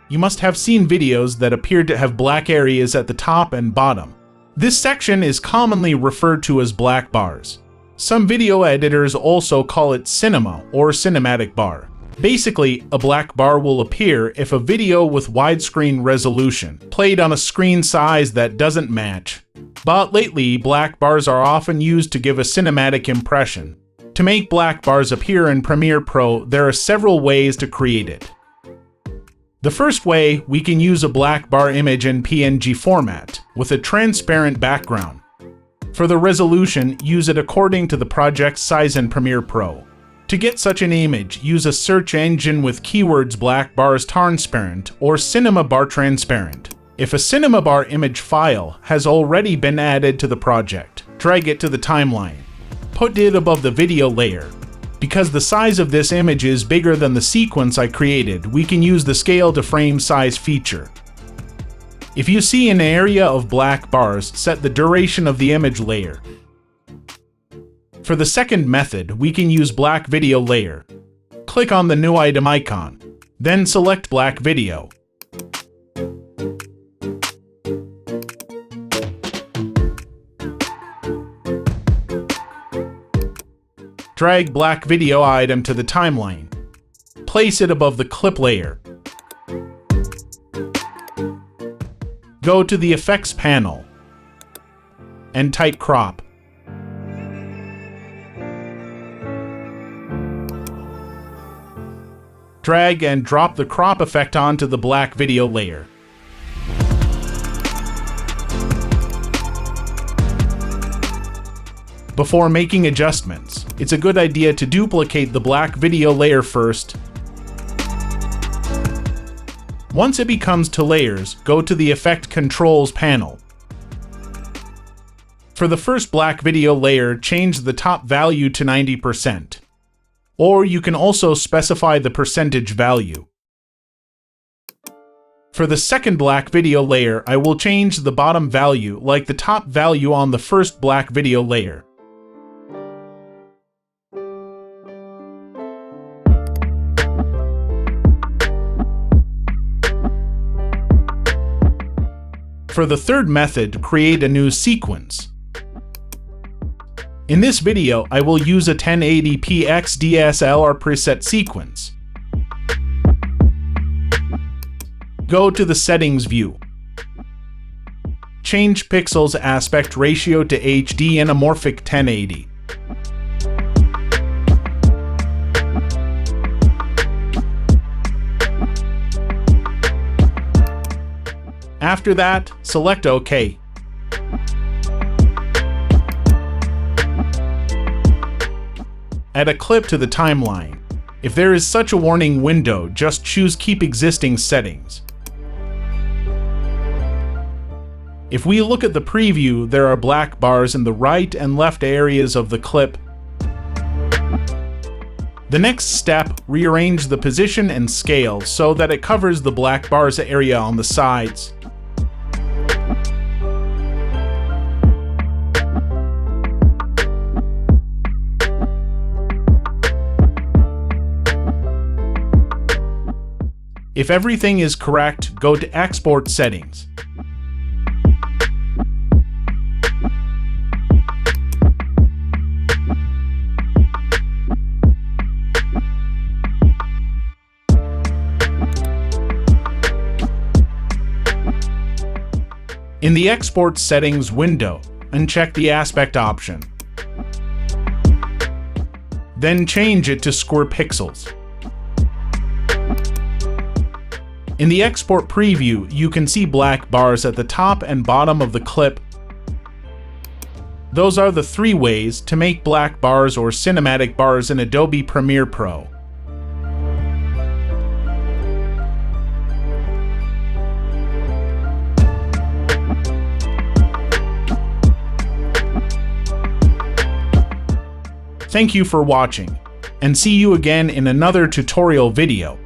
You must have seen videos that appeared to have black areas at the top and bottom. This section is commonly referred to as black bars. Some video editors also call it cinema or cinematic bar. Basically, a black bar will appear if a video with widescreen resolution played on a screen size that doesn't match. But lately, black bars are often used to give a cinematic impression. To make black bars appear in Premiere Pro, there are several ways to create it. The first way, we can use a black bar image in PNG format with a transparent background. For the resolution, use it according to the project's size in Premiere Pro. To get such an image, use a search engine with keywords black bars transparent or cinema bar transparent. If a cinema bar image file has already been added to the project, drag it to the timeline. Put it above the video layer. Because the size of this image is bigger than the sequence I created, we can use the scale to frame size feature. If you see an area of black bars, set the duration of the image layer. For the second method, we can use black video layer. Click on the new item icon, then select black video. Drag black video item to the timeline. Place it above the clip layer. Go to the effects panel and type crop. Drag and drop the crop effect onto the black video layer. Before making adjustments, it's a good idea to duplicate the black video layer first. Once it becomes to layers, go to the Effect Controls panel. For the first black video layer, change the top value to 90%. Or you can also specify the percentage value. For the second black video layer, I will change the bottom value like the top value on the first black video layer. For the third method, create a new sequence. In this video, I will use a 1080p XDSLR preset sequence. Go to the Settings view. Change Pixels aspect ratio to HD Anamorphic 1080. After that, select OK. Add a clip to the timeline. If there is such a warning window, just choose Keep Existing Settings. If we look at the preview, there are black bars in the right and left areas of the clip. The next step, rearrange the position and scale so that it covers the black bars area on the sides. If everything is correct, go to Export Settings. In the Export Settings window, uncheck the aspect option. Then change it to Square Pixels. In the export preview, you can see black bars at the top and bottom of the clip. Those are the three ways to make black bars or cinematic bars in Adobe Premiere Pro. Thank you for watching, and see you again in another tutorial video.